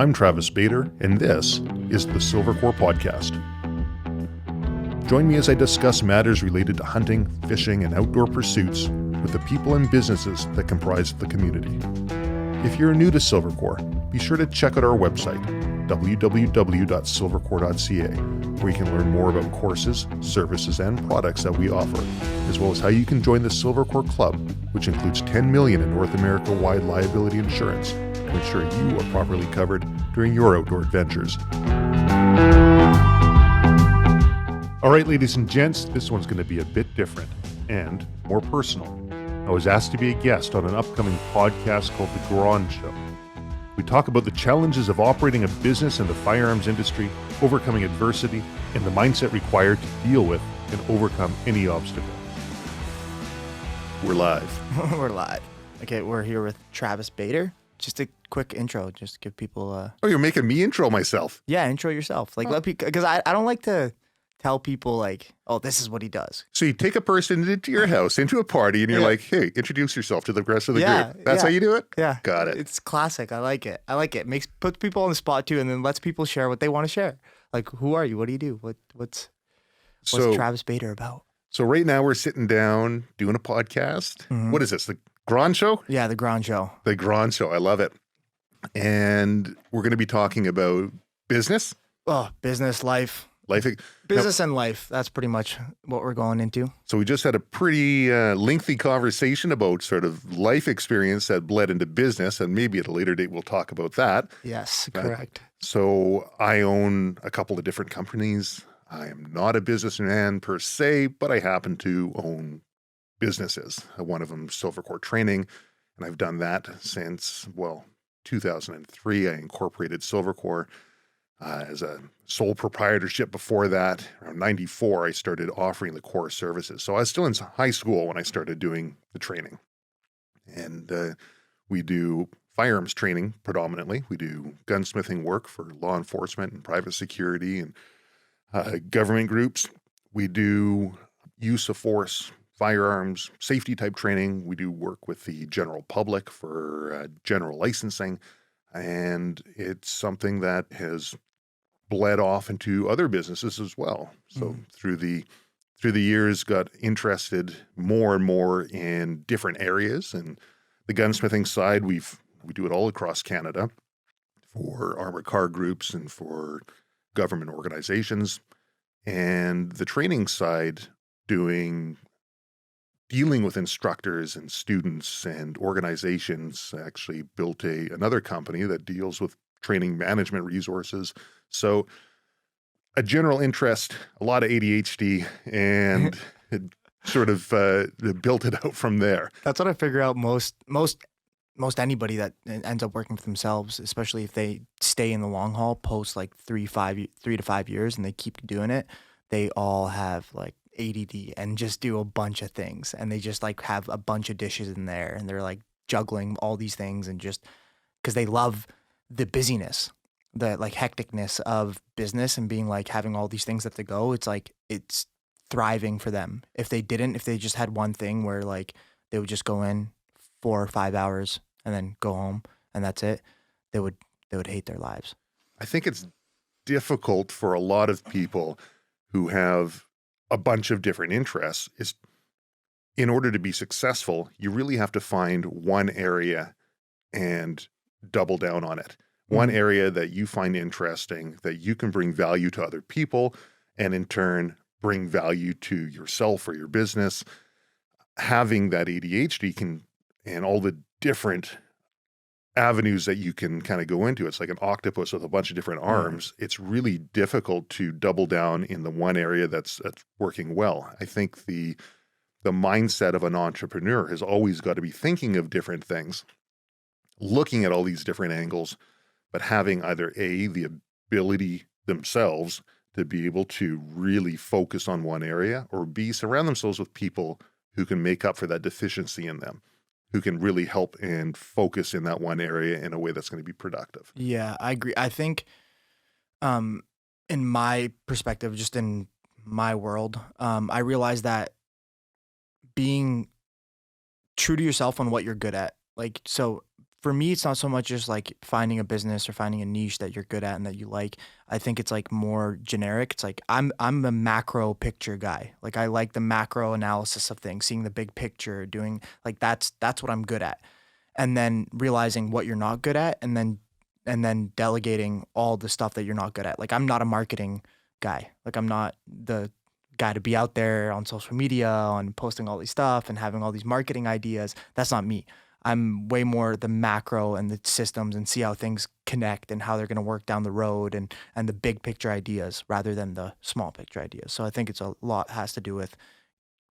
I'm Travis Bader, and this is the Silvercore Podcast. Join me as I discuss matters related to hunting, fishing, and outdoor pursuits with the people and businesses that comprise the community. If you're new to Silvercore, be sure to check out our website, www.silvercore.ca, where you can learn more about courses, services, and products that we offer, as well as how you can join the Silvercore Club, which includes $10 million in North America-wide liability insurance to ensure you are properly covered during your outdoor adventures. All right, ladies and gents, this one's going to be a bit different and more personal. I was asked to be a guest on an upcoming podcast called The Agron Show. We talk about the challenges of operating a business in the firearms industry, overcoming adversity, and the mindset required to deal with and overcome any obstacle. We're live. We're live. Okay, we're here with Travis Bader. Just a quick intro, just give people Oh, you're making me intro myself. Yeah, intro yourself. Like, let people, because I don't like to tell people like, oh, this is what he does. So you take a person into your house, into a party, and you're like, hey, introduce yourself to the rest of the group. That's how you do it? Yeah. Got it. It's classic. I like it. Puts people on the spot too, and then lets people share what they want to share. Like, who are you? What do you do? What's Travis Bader about? So right now we're sitting down doing a podcast. Mm-hmm. What is this? The Agron Show? Yeah, the Agron Show. The Agron Show. I love it. And we're going to be talking about business. Oh, business, life. Business and life. That's pretty much what we're going into. So we just had a pretty lengthy conversation about sort of life experience that bled into business, and maybe at a later date we'll talk about that. Yes, correct. So I own a couple of different companies. I am not a businessman per se, but I happen to own businesses. One of them, Silvercore Training, and I've done that since, 2003. I incorporated Silvercore as a sole proprietorship. Before that, around 94, I started offering the core services. So I was still in high school when I started doing the training. And we do firearms training predominantly. We do gunsmithing work for law enforcement and private security and government groups. We do use of force, firearms, safety type training. We do work with the general public for general licensing. And it's something that has bled off into other businesses as well. So through the years, got interested more and more in different areas. And the gunsmithing side, we do it all across Canada for armored car groups and for government organizations. And the training side, dealing with instructors and students and organizations. I actually built another company that deals with training management resources. So a general interest, a lot of ADHD, and it sort of built it out from there. That's what I figure out most anybody that ends up working for themselves, especially if they stay in the long haul, post like 3 to 5 years, and they keep doing it, they all have like ADD and just do a bunch of things, and they just like have a bunch of dishes in there, and they're like juggling all these things, and just because they love the busyness, the like hecticness of business, and being like having all these things that to go. It's like it's thriving for them. If they just had one thing where like they would just go in 4 or 5 hours and then go home and that's it, they would hate their lives. I think it's difficult for a lot of people who have a bunch of different interests. Is in order to be successful, you really have to find one area and double down on it. One area that you find interesting, that you can bring value to other people, and in turn bring value to yourself or your business. Having that ADHD and all the different avenues that you can kind of go into, it's like an octopus with a bunch of different arms. It's really difficult to double down in the one area that's working well. I think the mindset of an entrepreneur has always got to be thinking of different things, looking at all these different angles, but having either A, the ability themselves to be able to really focus on one area, or B, surround themselves with people who can make up for that deficiency in them, who can really help and focus in that one area in a way that's going to be productive. Yeah, I agree. I think in my perspective, just in my world, I realized that being true to yourself on what you're good at, like, so for me, it's not so much just like finding a business or finding a niche that you're good at and that you like. I think it's like more generic. It's like I'm a macro picture guy. Like I like the macro analysis of things, seeing the big picture, doing like that's what I'm good at. And then realizing what you're not good at, and then delegating all the stuff that you're not good at. Like I'm not a marketing guy. Like I'm not the guy to be out there on social media, on posting all these stuff and having all these marketing ideas. That's not me. I'm way more the macro and the systems and see how things connect and how they're going to work down the road and the big picture ideas rather than the small picture ideas. So I think it's a lot has to do with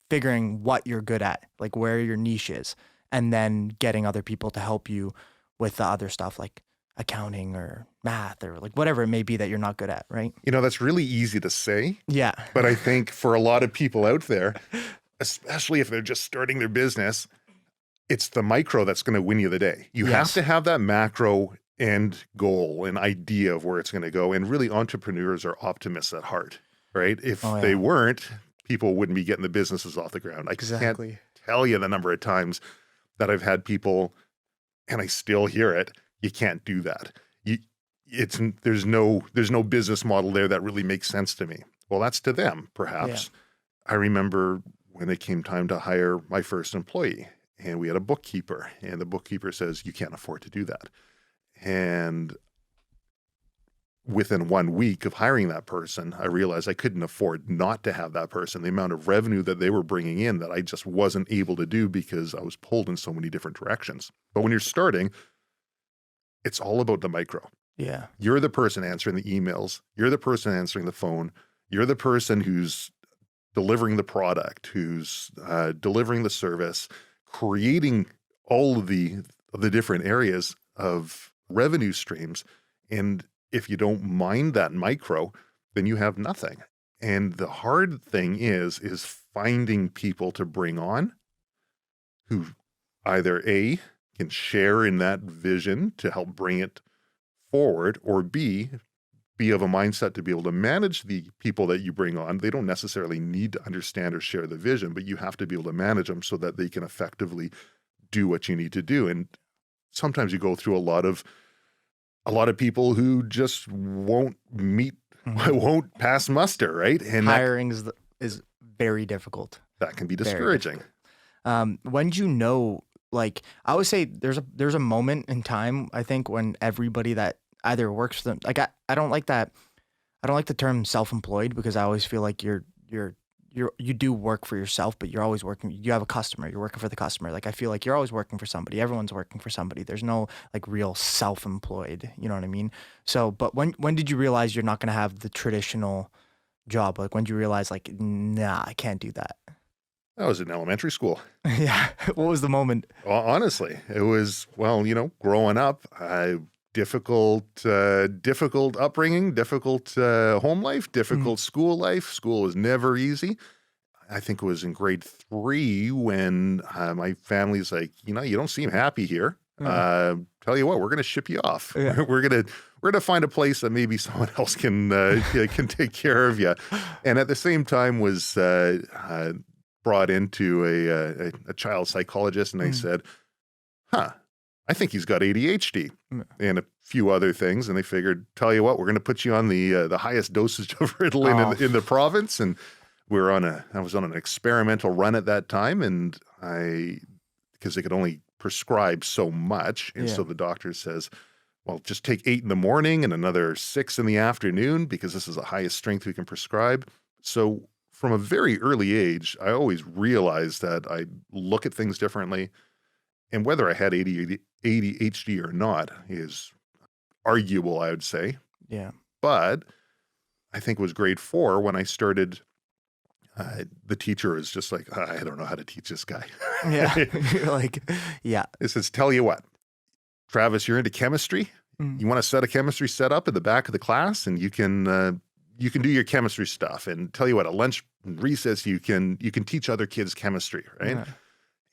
figuring what you're good at, like where your niche is, and then getting other people to help you with the other stuff like accounting or math or like whatever it may be that you're not good at, right? That's really easy to say. Yeah. But I think for a lot of people out there, especially if they're just starting their business, it's the micro that's going to win you the day. You have to have that macro end goal and idea of where it's going to go. And really, entrepreneurs are optimists at heart, right? If they weren't, people wouldn't be getting the businesses off the ground. I can't tell you the number of times that I've had people, and I still hear it, you can't do that. There's no business model there that really makes sense to me. Well, that's to them, perhaps. Yeah. I remember when it came time to hire my first employee, and we had a bookkeeper, and the bookkeeper says, you can't afford to do that. And within 1 week of hiring that person, I realized I couldn't afford not to have that person. The amount of revenue that they were bringing in that I just wasn't able to do because I was pulled in so many different directions. But when you're starting, it's all about the micro. Yeah. You're the person answering the emails. You're the person answering the phone. You're the person who's delivering the product, who's delivering the service, creating all of the different areas of revenue streams. And if you don't mind that micro, then you have nothing. And the hard thing is finding people to bring on who either A, can share in that vision to help bring it forward, or B, be of a mindset to be able to manage the people that you bring on. They don't necessarily need to understand or share the vision, but you have to be able to manage them so that they can effectively do what you need to do. And sometimes you go through a lot of people who just won't won't pass muster, right? And hiring is very difficult. That can be discouraging. When do you know? Like I always say, there's a moment in time, I think, when everybody that either works for them, like I don't like that. I don't like the term self-employed, because I always feel like you do work for yourself, but you're always working. You have a customer. You're working for the customer. Like I feel like you're always working for somebody. Everyone's working for somebody. There's no like real self-employed. You know what I mean? So, but when did you realize you're not going to have the traditional job? Like when did you realize like, nah, I can't do that? I was in elementary school. Yeah. What was the moment? Honestly, it was, growing up, difficult upbringing, difficult home life, difficult school life. School was never easy. I think it was in grade 3 when my family's like, you don't seem happy here. Tell you what, we're going to ship you off. Yeah. We're gonna find a place that maybe someone else can take care of you. And at the same time was brought into a child psychologist, and they said, I think he's got ADHD and a few other things. And they figured, tell you what, we're going to put you on the highest dosage of Ritalin in the province. And I was on an experimental run at that time, and because they could only prescribe so much. And so the doctor says, well, just take 8 in the morning and another 6 in the afternoon, because this is the highest strength we can prescribe. So from a very early age, I always realized that I look at things differently. And whether I had ADHD or not is arguable, I would say. Yeah. But I think it was grade 4 when I started, the teacher was just like, I don't know how to teach this guy. Yeah. You're like, yeah. It says, tell you what, Travis, you're into chemistry. You want to set a chemistry setup in the back of the class, and you can do your chemistry stuff. And tell you what, at lunch recess, you can teach other kids chemistry, right? Yeah.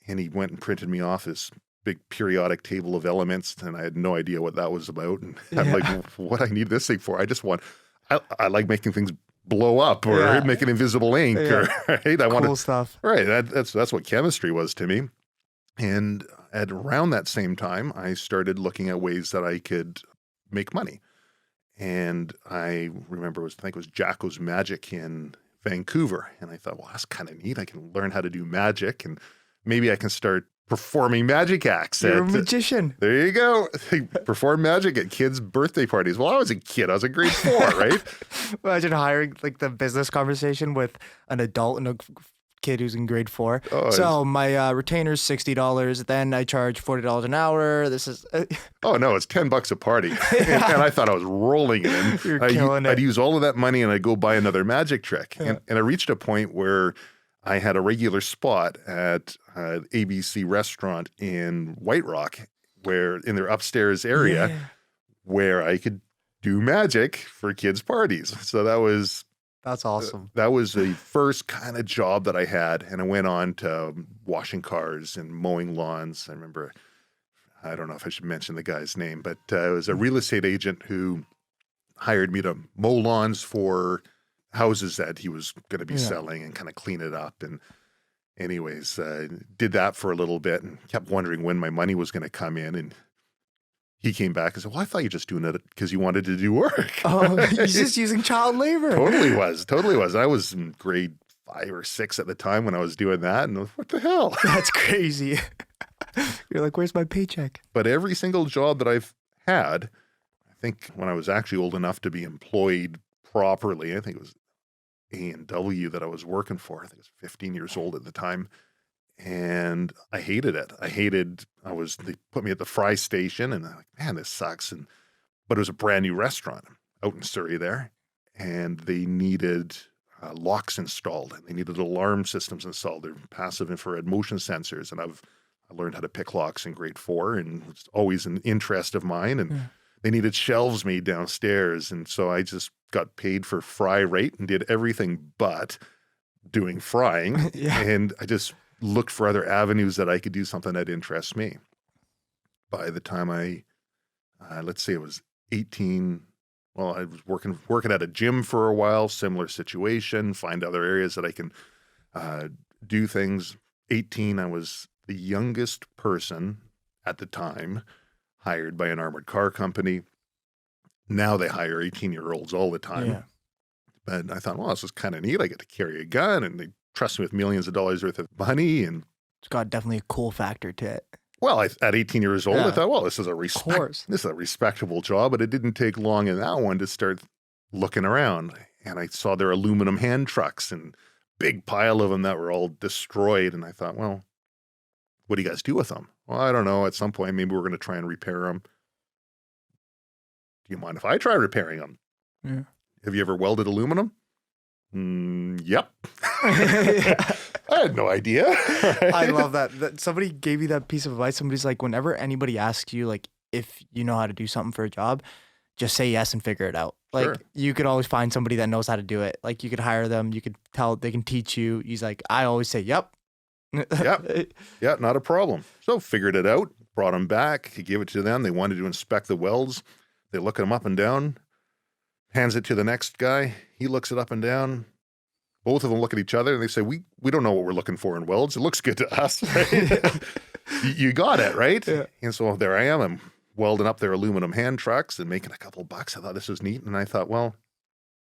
And he went and printed me off this big periodic table of elements, and I had no idea what that was about. And I'm like, what I need this thing for? I like making things blow up or make an invisible ink, or right? Cool stuff. Right. That's what chemistry was to me. And at around that same time, I started looking at ways that I could make money. And I remember I think it was Jacko's Magic in Vancouver. And I thought, well, that's kind of neat. I can learn how to do magic and maybe I can start performing magic acts. You're a magician. There you go. Perform magic at kids' birthday parties. Well, I was a kid. I was in grade 4, right? Imagine hiring like the business conversation with an adult and a kid who's in grade 4. Oh, so my retainer's $60. Then I charge $40 an hour. This is oh no, it's $10 a party, and I thought I was rolling it in. You're killing it. I'd use all of that money and I'd go buy another magic trick. Yeah. And I reached a point where I had a regular spot at an ABC restaurant in White Rock, where in their upstairs area, where I could do magic for kids' parties. So that's awesome. That was the first kind of job that I had. And I went on to washing cars and mowing lawns. I remember, I don't know if I should mention the guy's name, but it was a real estate agent who hired me to mow lawns for houses that he was going to be selling and kind of clean it up. And anyways, did that for a little bit and kept wondering when my money was going to come in. And he came back and said, well, I thought you were just doing it because you wanted to do work. Oh, he's just using child labor. Totally was. I was in grade 5 or 6 at the time when I was doing that. And what the hell? That's crazy. You're like, where's my paycheck? But every single job that I've had, I think when I was actually old enough to be employed properly, I think it was A&W that I was working for. I think I was 15 years old at the time. And I hated it. They put me at the fry station and I'm like, man, this sucks. But it was a brand new restaurant out in Surrey there. And they needed locks installed and they needed alarm systems installed. They're passive infrared motion sensors. And I learned how to pick locks in grade 4 and it's always an interest of mine. And they needed shelves made downstairs. And so I just got paid for fry rate and did everything but doing frying. And I just looked for other avenues that I could do something that interests me. By the time let's say it was 18, well, I was working at a gym for a while, similar situation, find other areas that I can do things. 18, I was the youngest person at the time hired by an armored car company. Now they hire 18-year-olds all the time. Yeah. But I thought, well, this is kind of neat. I get to carry a gun and they trust me with millions of dollars worth of money. And it's got definitely a cool factor to it. Well, at 18 years old, I thought, well, this is a respectable job. But it didn't take long in that one to start looking around. And I saw their aluminum hand trucks and big pile of them that were all destroyed. And I thought, well, what do you guys do with them? Well, I don't know. At some point, maybe we're going to try and repair them. Do you mind if I try repairing them? Yeah. Have you ever welded aluminum? Yep. I had no idea. I love that somebody gave you that piece of advice. Somebody's like, whenever anybody asks you, like, if you know how to do something for a job, just say yes and figure it out. Like, Sure. You could always find somebody that knows how to do it. Like, you could hire them. You could tell they can teach you. He's like, I always say, yep. Yep. Yeah, not a problem. So figured it out, brought them back. He gave it to them. They wanted to inspect the welds. They look at them up and down, hands it to the next guy. He looks it up and down. Both of them look at each other and they say, we don't know what we're looking for in welds. It looks good to us, right? You got it, right? Yeah. And so there I am. I'm welding up their aluminum hand trucks and making a couple of bucks. I thought this was neat. And I thought, well,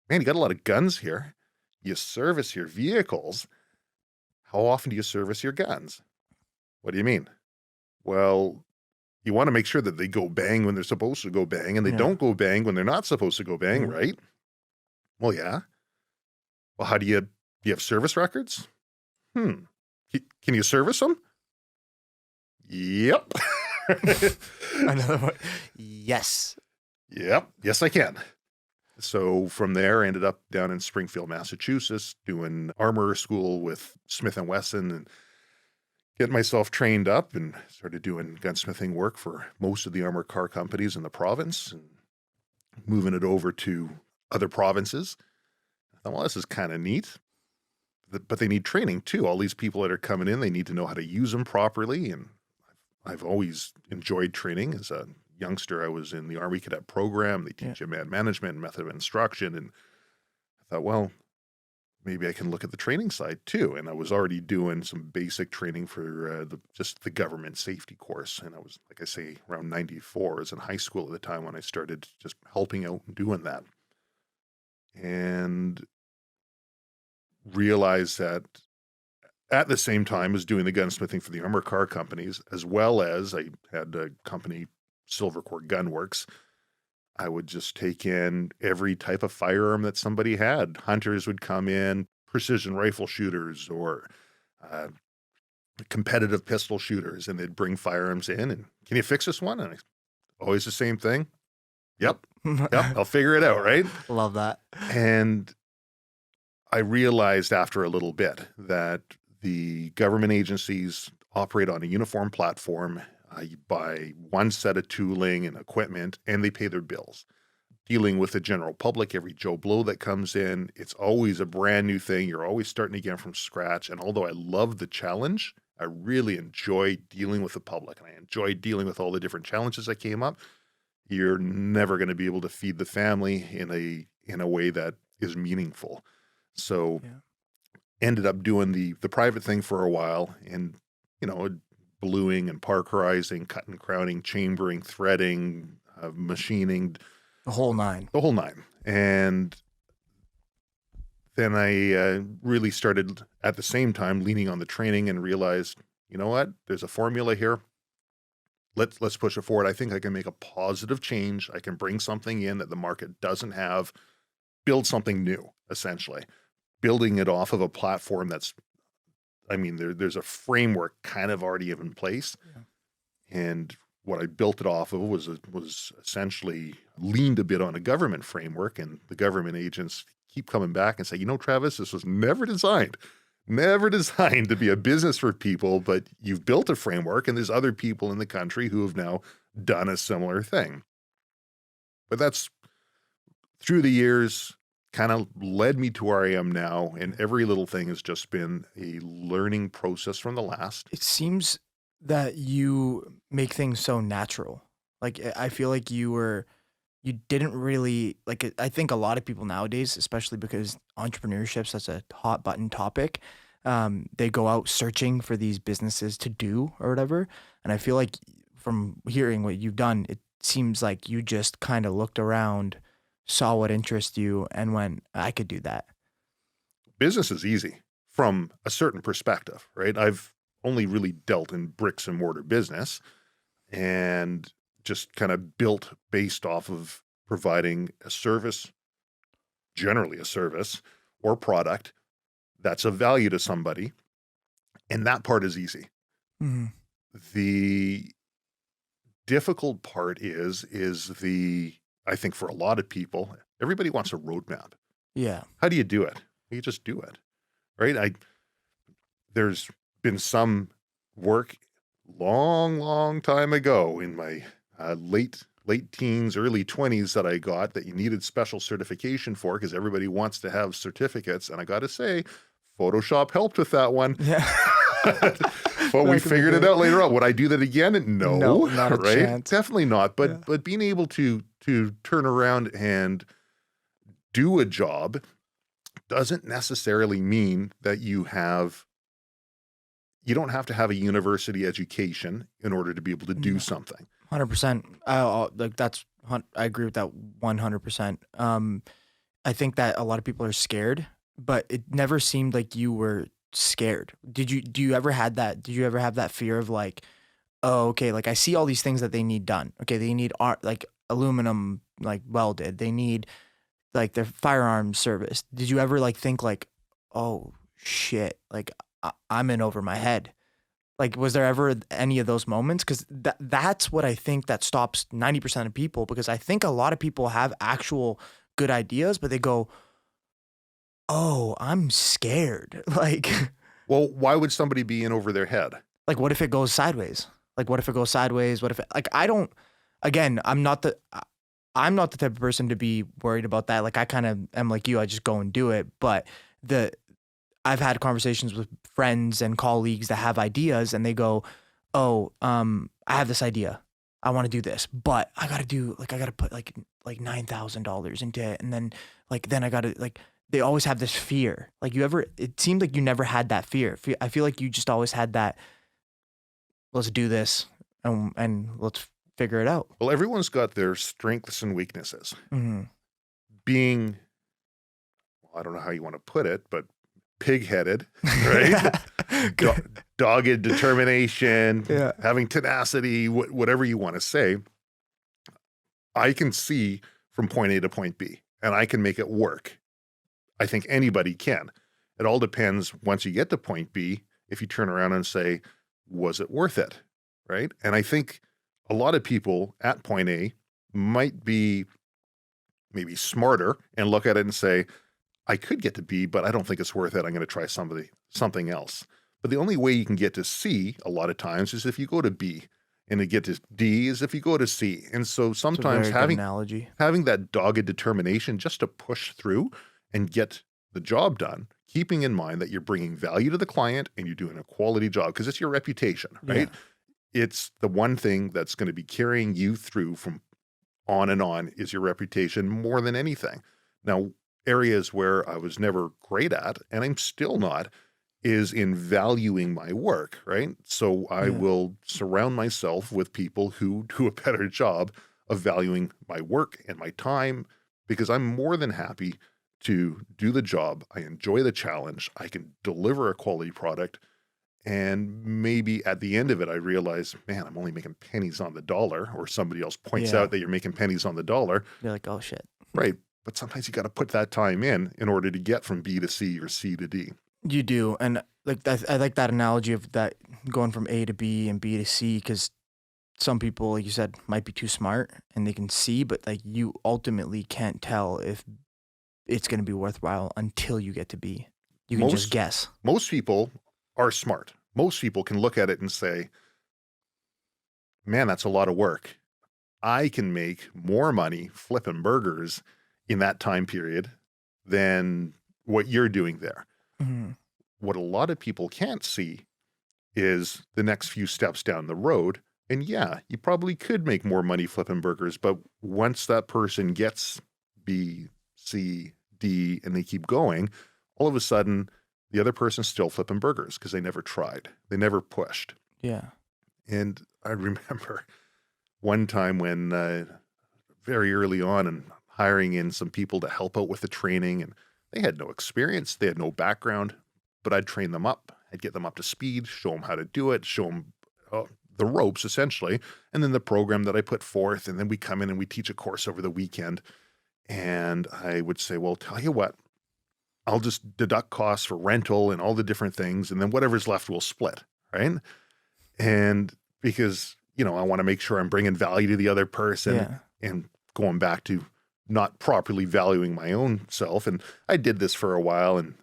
man, you got a lot of guns here. You service your vehicles. How often do you service your guns? What do you mean? Well, you want to make sure that they go bang when they're supposed to go bang and they don't go bang when they're not supposed to go bang, right? Well, yeah. Well, how do you have service records? Can you service them? Yep. Another one. Yes. Yep. Yes, I can. So from there, I ended up down in Springfield, Massachusetts, doing armor school with Smith & Wesson and getting myself trained up and started doing gunsmithing work for most of the armored car companies in the province and moving it over to other provinces. I thought, well, this is kind of neat, but they need training too. All these people that are coming in, they need to know how to use them properly. And I've always enjoyed training. As a youngster, I was in the Army Cadet program. They teach you man management and method of instruction. And I thought, well, maybe I can look at the training side too. And I was already doing some basic training for just the government safety course. And I was, like I say, around 94. I was in high school at the time when I started just helping out and doing that. And realized that at the same time as doing the gunsmithing for the armor car companies, as well as I had a company, Silvercore Gunworks, I would just take in every type of firearm that somebody had. Hunters would come in, precision rifle shooters or competitive pistol shooters, and they'd bring firearms in and, can you fix this one? And always the same thing. Yep, I'll figure it out, right? Love that. And I realized after a little bit that the government agencies operate on a uniform platform. You buy one set of tooling and equipment, and they pay their bills. Dealing with the general public, every Joe Blow that comes in, it's always a brand new thing. You're always starting again from scratch. And although I love the challenge, I really enjoy dealing with the public, and I enjoy dealing with all the different challenges that came up. You're never going to be able to feed the family in a way that is meaningful. So ended up doing the private thing for a while, and bluing and parkerizing, cutting, crowning, chambering, threading, machining. The whole nine. And then I really started at the same time leaning on the training and realized, you know what, there's a formula here. Let's push it forward. I think I can make a positive change. I can bring something in that the market doesn't have, build something new, essentially. Building it off of a platform that's, there's a framework kind of already in place. Yeah. And what I built it off of was essentially leaned a bit on a government framework, and the government agents keep coming back and say, Travis, this was never designed to be a business for people, but you've built a framework, and there's other people in the country who have now done a similar thing. But that's through the years kind of led me to where I am now, and every little thing has just been a learning process from the last. It seems that you make things so natural. Like, I feel like you didn't really, like, I think a lot of people nowadays, especially because entrepreneurship is such a hot button topic, they go out searching for these businesses to do or whatever. And I feel like from hearing what you've done, it seems like you just kind of looked around, saw what interests you, and went, I could do that. Business is easy from a certain perspective, right? I've only really dealt in bricks and mortar business and just kind of built based off of providing a service, generally a service or product that's of value to somebody. And that part is easy. Mm-hmm. The difficult part is I think for a lot of people, everybody wants a roadmap. Yeah. How do you do it? You just do it, right? There's been some work long time ago in my late teens, early 20s that I got that you needed special certification for because everybody wants to have certificates. And I got to say, Photoshop helped with that one. Yeah. But we figured it out later on. Would I do that again? No, not a right? chance. Definitely not. But being able to turn around and do a job doesn't necessarily mean that you don't have to have a university education in order to be able to do something. 100%. I agree with that 100%. I think that a lot of people are scared, but it never seemed like you were scared. Do you ever have that fear of like, oh, okay, like I see all these things that they need done. Okay, they need art, like aluminum, like welded. They need like their firearms service. Did you ever like think like, oh shit, like I'm in over my head? Like, was there ever any of those moments? Because that's what I think that stops 90% of people, because I think a lot of people have actual good ideas, but they go, oh, I'm scared. Like, well, why would somebody be in over their head? Like, what if it goes sideways? What if I don't, again, I'm not the type of person to be worried about that. Like, I kind of am like you, I just go and do it. But I've had conversations with friends and colleagues that have ideas, and they go, oh, I have this idea. I want to do this, but I got to put like $9,000 into it. And then I got to they always have this fear. Like it seemed like you never had that fear. I feel like you just always had that, let's do this and let's figure it out. Well, everyone's got their strengths and weaknesses. Mm-hmm. Being, I don't know how you want to put it, but pig-headed, right? Dogged determination, having tenacity, whatever you want to say. I can see from point A to point B, and I can make it work. I think anybody can. It all depends, once you get to point B, if you turn around and say, was it worth it, right? And I think a lot of people at point A might be maybe smarter and look at it and say, I could get to B, but I don't think it's worth it. I'm going to try something else. But the only way you can get to C a lot of times is if you go to B, and to get to D is if you go to C. And so sometimes having that dogged determination just to push through and get the job done, keeping in mind that you're bringing value to the client and you're doing a quality job, because it's your reputation, right? Yeah. It's the one thing that's going to be carrying you through from on and on is your reputation more than anything. Now, areas where I was never great at, and I'm still not, is in valuing my work, right? So I will surround myself with people who do a better job of valuing my work and my time, because I'm more than happy to do the job. I enjoy the challenge. I can deliver a quality product. And maybe at the end of it, I realize, man, I'm only making pennies on the dollar, or somebody else points out that you're making pennies on the dollar. You're like, oh shit. Right. But sometimes you got to put that time in order to get from B to C or C to D. You do. And like I like that analogy of that going from A to B and B to C, because some people, like you said, might be too smart and they can see, but like you ultimately can't tell if it's going to be worthwhile until you get to B. You can just guess. Most people are smart. Most people can look at it and say, man, that's a lot of work. I can make more money flipping burgers in that time period than what you're doing there. Mm-hmm. What a lot of people can't see is the next few steps down the road. And yeah, you probably could make more money flipping burgers, but once that person gets B, C, D, and they keep going, all of a sudden the other person's still flipping burgers because they never tried. They never pushed. Yeah. And I remember one time when very early on and hiring in some people to help out with the training, and they had no experience. They had no background, but I'd train them up. I'd get them up to speed, show them how to do it, show them the ropes essentially. And then the program that I put forth, and then we come in and we teach a course over the weekend. And I would say, well, tell you what, I'll just deduct costs for rental and all the different things. And then whatever's left, we'll split. Right. And because, I want to make sure I'm bringing value to the other person and going back to not properly valuing my own self. And I did this for a while. And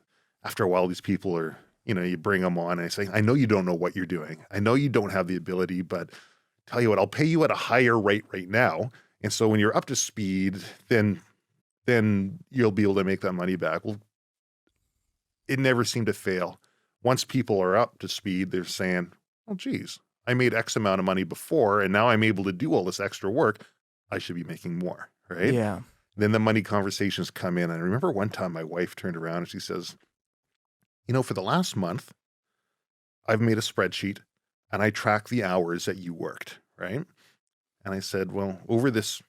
after a while, these people are, you bring them on and I say, I know you don't know what you're doing. I know you don't have the ability, but tell you what, I'll pay you at a higher rate right now. And so when you're up to speed, then you'll be able to make that money back. Well, it never seemed to fail. Once people are up to speed, they're saying, oh, geez, I made X amount of money before, and now I'm able to do all this extra work. I should be making more, right? Yeah. Then the money conversations come in. And I remember one time my wife turned around and she says, for the last month, I've made a spreadsheet and I track the hours that you worked, right? And I said, well, over this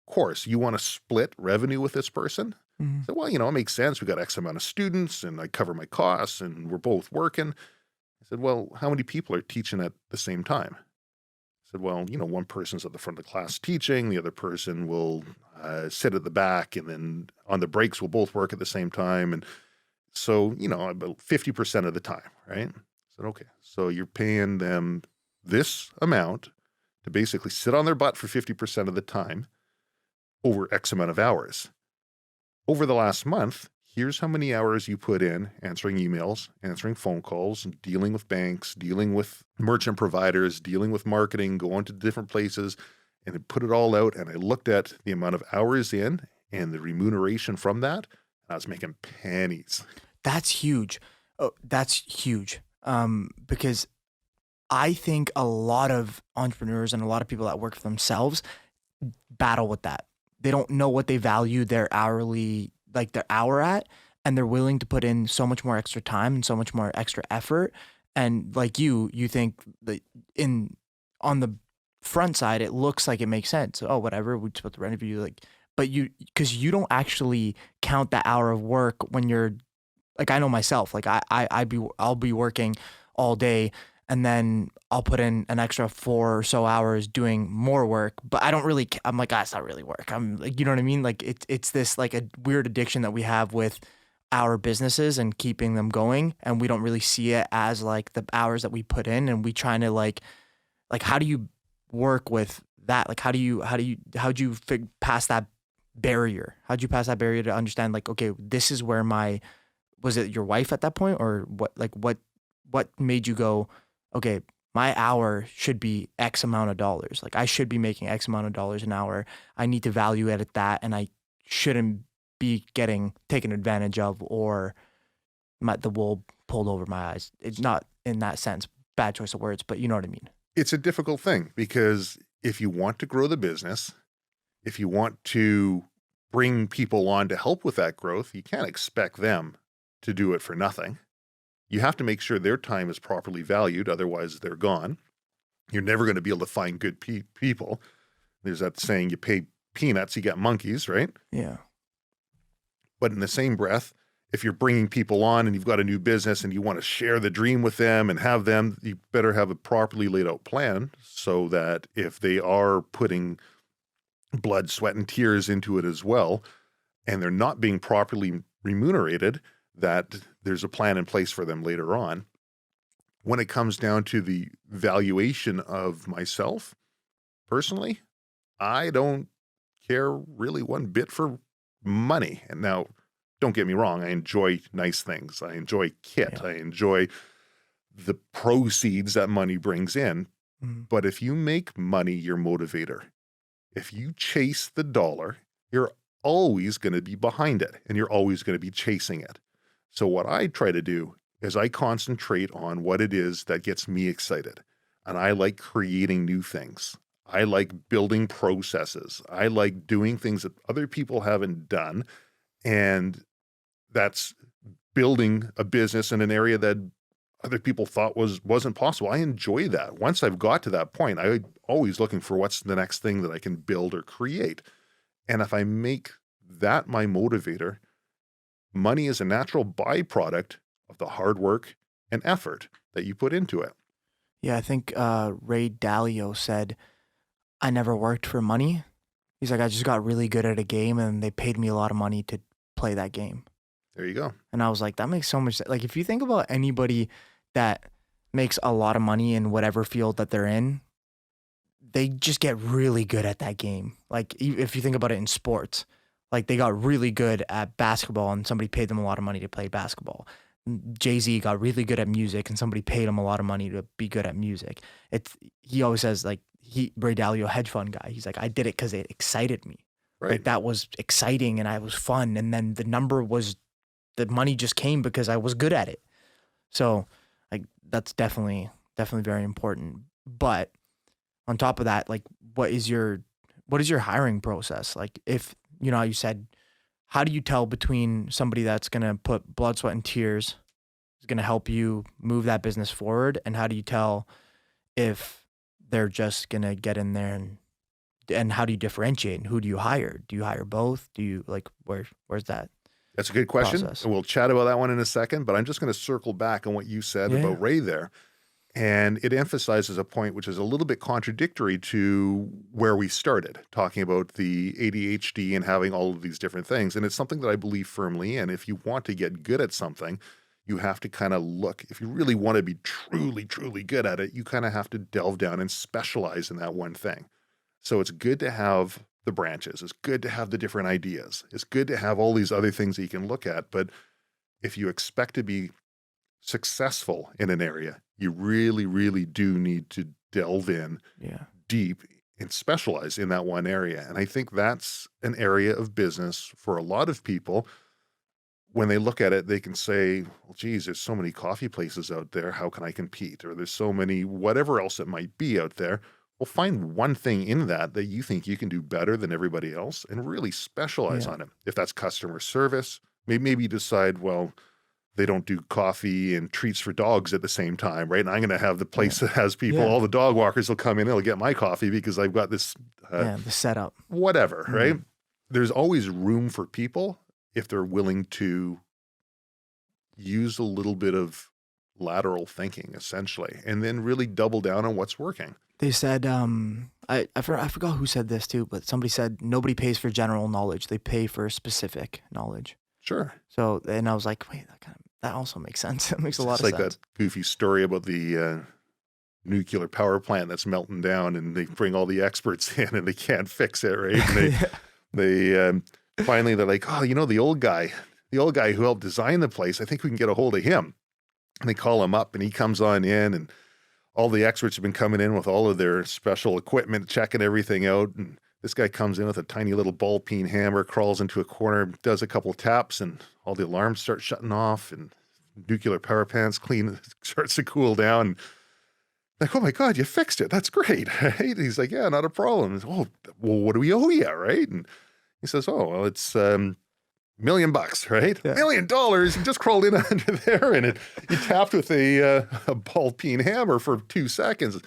course, you want to split revenue with this person? Mm-hmm. So, well, it makes sense. We got X amount of students and I cover my costs and we're both working. I said, well, how many people are teaching at the same time? I said, well, one person's at the front of the class teaching, the other person will sit at the back, and then on the breaks, we'll both work at the same time. And so, about 50% of the time, right? I said, okay, so you're paying them this amount to basically sit on their butt for 50% of the time over X amount of hours. Over the last month, here's how many hours you put in answering emails, answering phone calls, dealing with banks, dealing with merchant providers, dealing with marketing, going to different places, and I put it all out. And I looked at the amount of hours in and the remuneration from that. And I was making pennies. That's huge. Oh, that's huge. Because I think a lot of entrepreneurs and a lot of people that work for themselves battle with that. They don't know what they value their hourly, like their hour at. and they're willing to put in so much more extra time and so much more extra effort. And like you think that on the front side, it looks like it makes sense. Oh, whatever, we just put the rent you like, but because you don't actually count that hour of work when you're like, I know myself, like I'll be working all day and then I'll put in an extra 4 or so hours doing more work, but I don't really, I'm like, it's not really work. I'm like, you know what I mean? Like it's this like a weird addiction that we have with our businesses and keeping them going. And we don't really see it as like the hours that we put in, and we trying to like, how do you work with that? Like, how'd you pass that barrier? How'd you pass that barrier to understand like, okay, this is where was it your wife at that point, or what made you go, okay, my hour should be X amount of dollars. Like I should be making X amount of dollars an hour. I need to value edit that, and I shouldn't be getting taken advantage of or the wool pulled over my eyes. It's not in that sense, bad choice of words, but you know what I mean? It's a difficult thing, because if you want to grow the business, if you want to bring people on to help with that growth, you can't expect them to do it for nothing. You have to make sure their time is properly valued. Otherwise they're gone. You're never going to be able to find good people. There's that saying, you pay peanuts, you got monkeys, right? Yeah. But in the same breath, if you're bringing people on and you've got a new business and you want to share the dream with them and have them, you better have a properly laid out plan so that if they are putting blood, sweat, and tears into it as well, and they're not being properly remunerated, that there's a plan in place for them later on. When it comes down to the valuation of myself, personally, I don't care really one bit for money. And now, don't get me wrong, I enjoy nice things. I enjoy kit. Yeah. I enjoy the proceeds that money brings in. Mm-hmm. But if you make money your motivator, if you chase the dollar, you're always going to be behind it and you're always going to be chasing it. So what I try to do is I concentrate on what it is that gets me excited. And I like creating new things. I like building processes. I like doing things that other people haven't done. And that's building a business in an area that other people thought wasn't possible. I enjoy that. Once I've got to that point, I'm always looking for what's the next thing that I can build or create. And if I make that my motivator, money is a natural byproduct of the hard work and effort that you put into it. Yeah, I think Ray Dalio said, I never worked for money. He's like, I just got really good at a game and they paid me a lot of money to play that game. There you go. And I was like, that makes so much sense. Like, if you think about anybody that makes a lot of money in whatever field that they're in, they just get really good at that game. Like, if you think about it in sports, like they got really good at basketball and somebody paid them a lot of money to play basketball. Jay-Z got really good at music and somebody paid him a lot of money to be good at music. He always says, like, Ray Dalio, hedge fund guy, he's like, I did it because it excited me. Right. Like, that was exciting and I was fun. And then the money just came because I was good at it. So like, that's definitely very important. But on top of that, like, what is your hiring process? Like, if, you know, you said, how do you tell between somebody that's going to put blood, sweat, and tears, is going to help you move that business forward? And how do you tell if they're just going to get in there and how do you differentiate? And who do you hire? Do you hire both? Do you like, where's that? That's a good question. Process? And we'll chat about that one in a second, but I'm just going to circle back on what you said about Ray there. And it emphasizes a point which is a little bit contradictory to where we started, talking about the ADHD and having all of these different things. And it's something that I believe firmly in. If you want to get good at something, you have to kind of look. If you really want to be truly, truly good at it, you kind of have to delve down and specialize in that one thing. So it's good to have the branches. It's good to have the different ideas. It's good to have all these other things that you can look at. But if you expect to be successful in an area, you really, really do need to delve in deep and specialize in that one area. And I think that's an area of business for a lot of people. When they look at it, they can say, well, geez, there's so many coffee places out there. How can I compete? Or there's so many, whatever else it might be out there. Well, find one thing in that you think you can do better than everybody else and really specialize on it. If that's customer service, Maybe you decide, well, they don't do coffee and treats for dogs at the same time, right? And I'm going to have the place that has people, all the dog walkers will come in, they'll get my coffee because I've got this, the setup. whatever, right? There's always room for people if they're willing to use a little bit of lateral thinking, essentially, and then really double down on what's working. They said, I forgot who said this too, but somebody said nobody pays for general knowledge; they pay for specific knowledge. Sure. So, and I was like, wait, that also makes sense. It makes a lot of sense. It's like that goofy story about the nuclear power plant that's melting down, and they bring all the experts in, and they can't fix it, right? And they finally they're like, oh, the old guy who helped design the place, I think we can get a hold of him. And they call him up, and he comes on in, and all the experts have been coming in with all of their special equipment, checking everything out. And this guy comes in with a tiny little ball peen hammer, crawls into a corner, does a couple taps, and all the alarms start shutting off, and nuclear power plant's starts to cool down. Like, oh my God, you fixed it. That's great. Right? He's like, yeah, not a problem. Oh, well, what do we owe you, right? And he says, oh, well, it's $1 million, right? Yeah. $1 million. He just crawled in under there, and you tapped with a ball peen hammer for 2 seconds.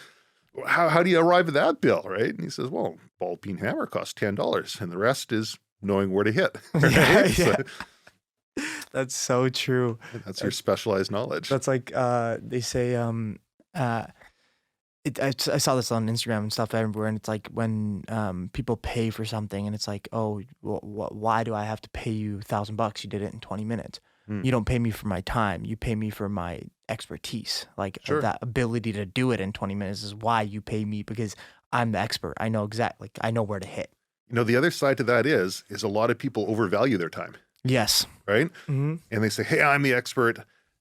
How do you arrive at that bill, right? And he says, well, ball peen hammer costs $10, and the rest is knowing where to hit. Right? Yeah. So, that's so true. that's your specialized knowledge. That's like they say. I saw this on Instagram and stuff everywhere, and it's like when people pay for something, and it's like, oh, why do I have to pay you $1,000? You did it in 20 minutes. You don't pay me for my time. You pay me for my expertise. Like that ability to do it in 20 minutes is why you pay me, because I'm the expert. I know exactly. I know where to hit. The other side to that is a lot of people overvalue their time. Yes. Right? Mm-hmm. And they say, hey, I'm the expert.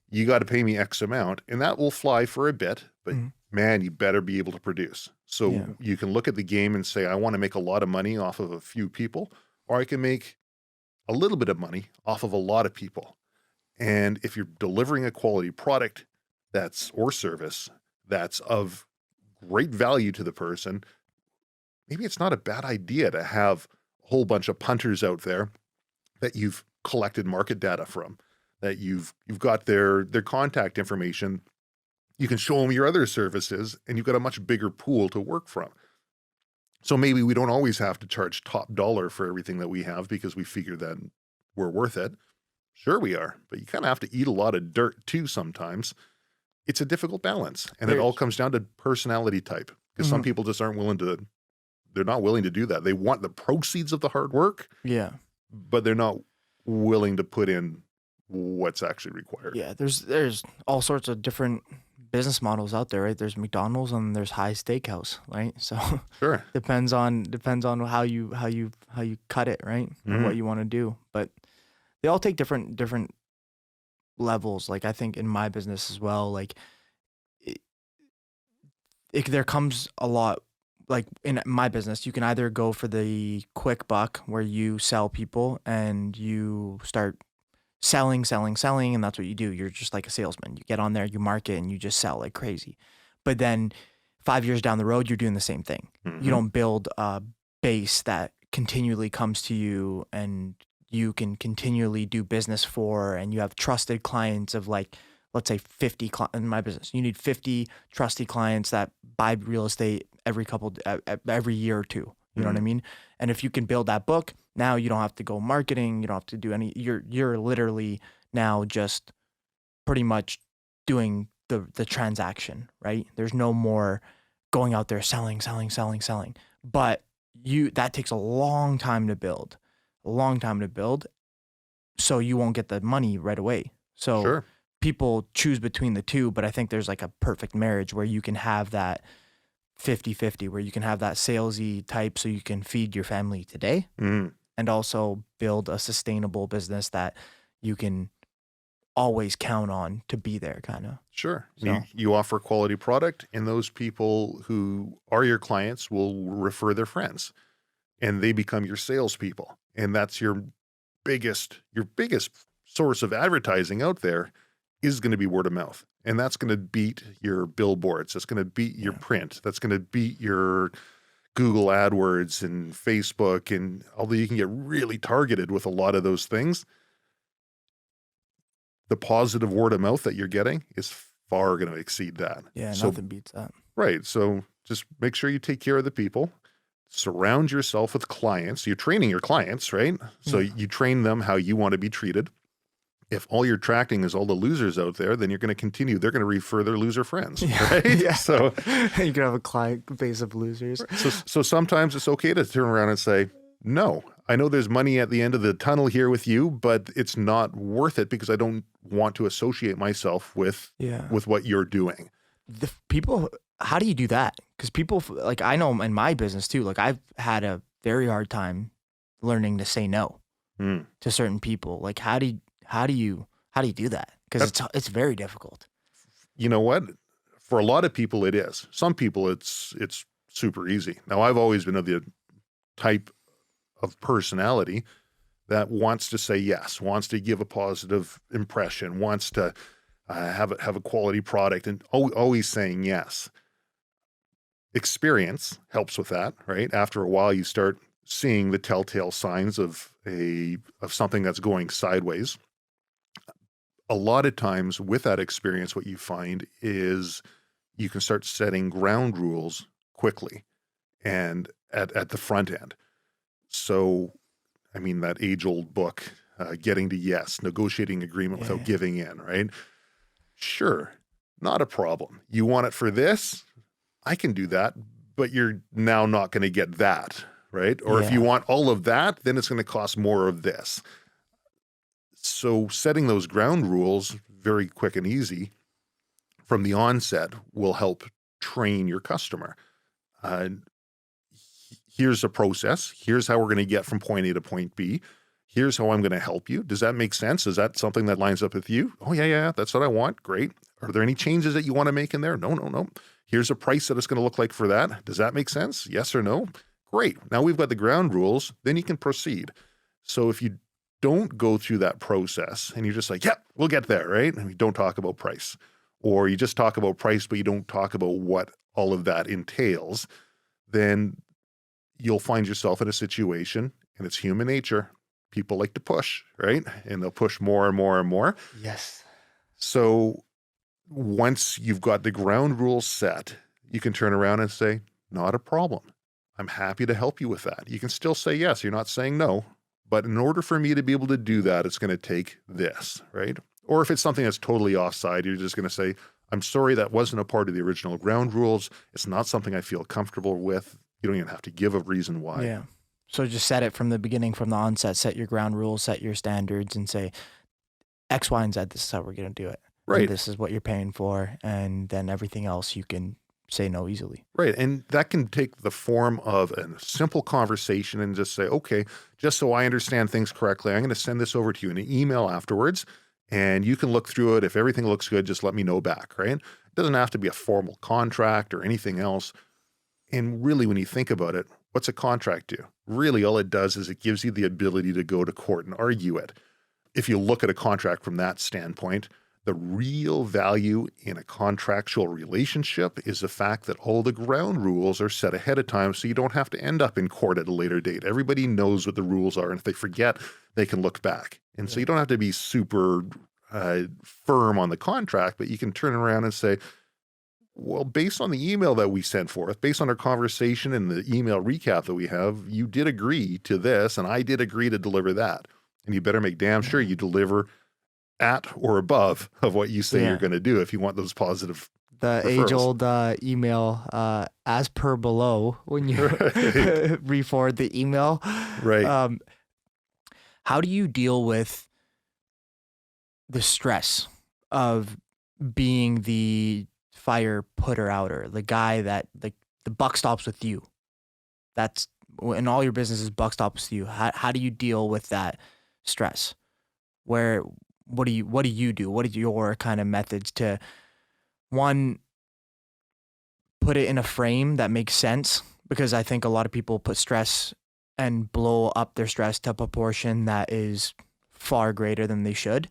You got to pay me X amount. And that will fly for a bit, but man, you better be able to produce. So you can look at the game and say, I want to make a lot of money off of a few people, or I can make a little bit of money off of a lot of people. And if you're delivering a quality product or service that's of great value to the person, maybe it's not a bad idea to have a whole bunch of punters out there that you've collected market data from, that you've got their contact information. You can show them your other services, and you've got a much bigger pool to work from. So maybe we don't always have to charge top dollar for everything that we have because we figure that we're worth it. Sure we are, but you kind of have to eat a lot of dirt too sometimes. It's a difficult balance, and it all comes down to personality type, because some people just aren't willing to, they're not willing to do that. They want the proceeds of the hard work, but they're not willing to put in what's actually required. Yeah, there's all sorts of different business models out there, right? There's McDonald's and there's High Steakhouse, right? So depends on how you cut it, right? Or what you want to do. But they all take different levels. Like I think in my business as well, like there comes a lot. Like in my business, you can either go for the quick buck where you sell people and you start selling, and that's what you do. You're just like a salesman. You get on there, you market, and you just sell like crazy. But then 5 years down the road, you're doing the same thing. You don't build a base that continually comes to you and you can continually do business for, and you have trusted clients of like, let's say 50 in my business. You need 50 trusted clients that buy real estate every year or two. You know what I mean? And if you can build that book, now you don't have to go marketing. You don't have to do any. You're literally now just pretty much doing the transaction, right? There's no more going out there selling. But that takes a long time to build, so you won't get the money right away. So people choose between the two, but I think there's like a perfect marriage where you can have that 50-50, where you can have that salesy type so you can feed your family today and also build a sustainable business that you can always count on to be there, kind of. Sure. So, you offer quality product, and those people who are your clients will refer their friends, and they become your salespeople. And that's your biggest source of advertising out there is going to be word of mouth. And that's going to beat your billboards. That's going to beat your print. That's going to beat your Google AdWords and Facebook. And although you can get really targeted with a lot of those things, the positive word of mouth that you're getting is far going to exceed that. Yeah, So, nothing beats that. right. So just make sure you take care of the people. Surround yourself with clients. You're training your clients, right? So you train them how you want to be treated. If all you're attracting is all the losers out there, then you're going to continue. They're going to refer their loser friends, right? Yeah. So you could have a client base of losers. So sometimes it's okay to turn around and say, no, I know there's money at the end of the tunnel here with you, but it's not worth it because I don't want to associate myself with what you're doing. The people, how do you do that? Because people, like, I know in my business too, like I've had a very hard time learning to say no to certain people. Like, how do you do that? Because it's very difficult. You know what? For a lot of people, it is. Some people, it's super easy. Now, I've always been of the type of personality that wants to say yes, wants to give a positive impression, wants to have a quality product, and always saying yes. Experience helps with that, right? After a while, you start seeing the telltale signs of something that's going sideways. A lot of times with that experience, what you find is you can start setting ground rules quickly and at the front end. So, I mean, that age-old book, Getting to Yes, negotiating agreement without giving in, right? Sure, not a problem. You want it for this? I can do that, but you're now not going to get that, right? Or if you want all of that, then it's going to cost more of this. So setting those ground rules very quick and easy from the onset will help train your customer. Here's a process. Here's how we're going to get from point A to point B. Here's how I'm going to help you. Does that make sense? Is that something that lines up with you? Oh, yeah, that's what I want. Great. Are there any changes that you want to make in there? No. Here's a price that it's going to look like for that. Does that make sense? Yes or no? Great. Now we've got the ground rules. Then you can proceed. So if you don't go through that process and you're just like, we'll get there, right? And we don't talk about price. Or you just talk about price, but you don't talk about what all of that entails, then you'll find yourself in a situation, and it's human nature. People like to push, right? And they'll push more and more and more. Yes. So once you've got the ground rules set, you can turn around and say, not a problem. I'm happy to help you with that. You can still say yes. You're not saying no. But in order for me to be able to do that, it's going to take this, right? Or if it's something that's totally offside, you're just going to say, I'm sorry, that wasn't a part of the original ground rules. It's not something I feel comfortable with. You don't even have to give a reason why. Yeah. So just set it from the beginning, from the onset, set your ground rules, set your standards, and say X, Y, and Z, this is how we're going to do it. Right. And this is what you're paying for. And then everything else you can say no easily. Right. And that can take the form of a simple conversation and just say, okay, just so I understand things correctly, I'm going to send this over to you in an email afterwards, and you can look through it. If everything looks good, just let me know back, right? It doesn't have to be a formal contract or anything else. And really, when you think about it, what's a contract do? Really, all it does is it gives you the ability to go to court and argue it. If you look at a contract from that standpoint, the real value in a contractual relationship is the fact that all the ground rules are set ahead of time, so you don't have to end up in court at a later date. Everybody knows what the rules are, and if they forget, they can look back. And so you don't have to be super firm on the contract, but you can turn around and say, well, based on the email that we sent forth, based on our conversation and the email recap that we have, you did agree to this, and I did agree to deliver that. And you better make damn sure you deliver at or above of what you say you're going to do if you want those positive the referrals. Age-old email, as per below, when you re-forward the email. Right. How do you deal with the stress of being the fire putter outer, the guy that, like, the buck stops with you? That's in all your businesses, buck stops with you. How do you deal with that stress? What do you do? What are your kind of methods to, one, put it in a frame that makes sense? Because I think a lot of people put stress and blow up their stress to a proportion that is far greater than they should.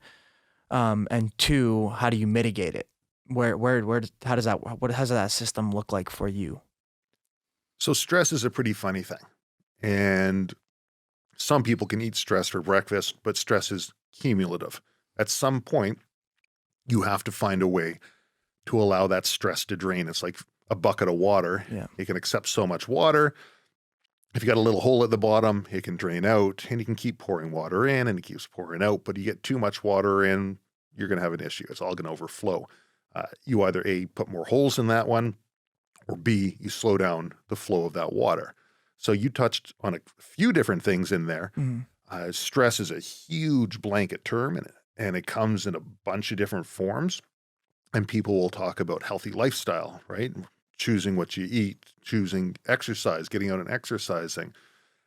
And two, how do you mitigate it? How does that system look like for you? So stress is a pretty funny thing. And some people can eat stress for breakfast, but stress is cumulative. At some point, you have to find a way to allow that stress to drain. It's like a bucket of water. Yeah. It can accept so much water. If you got a little hole at the bottom, it can drain out, and you can keep pouring water in, and it keeps pouring out. But you get too much water in, you're going to have an issue. It's all going to overflow. You either A, put more holes in that one, or B, you slow down the flow of that water. So you touched on a few different things in there. Mm-hmm. Stress is a huge blanket term, and it comes in a bunch of different forms. And people will talk about healthy lifestyle, right? Choosing what you eat, choosing exercise, getting out and exercising,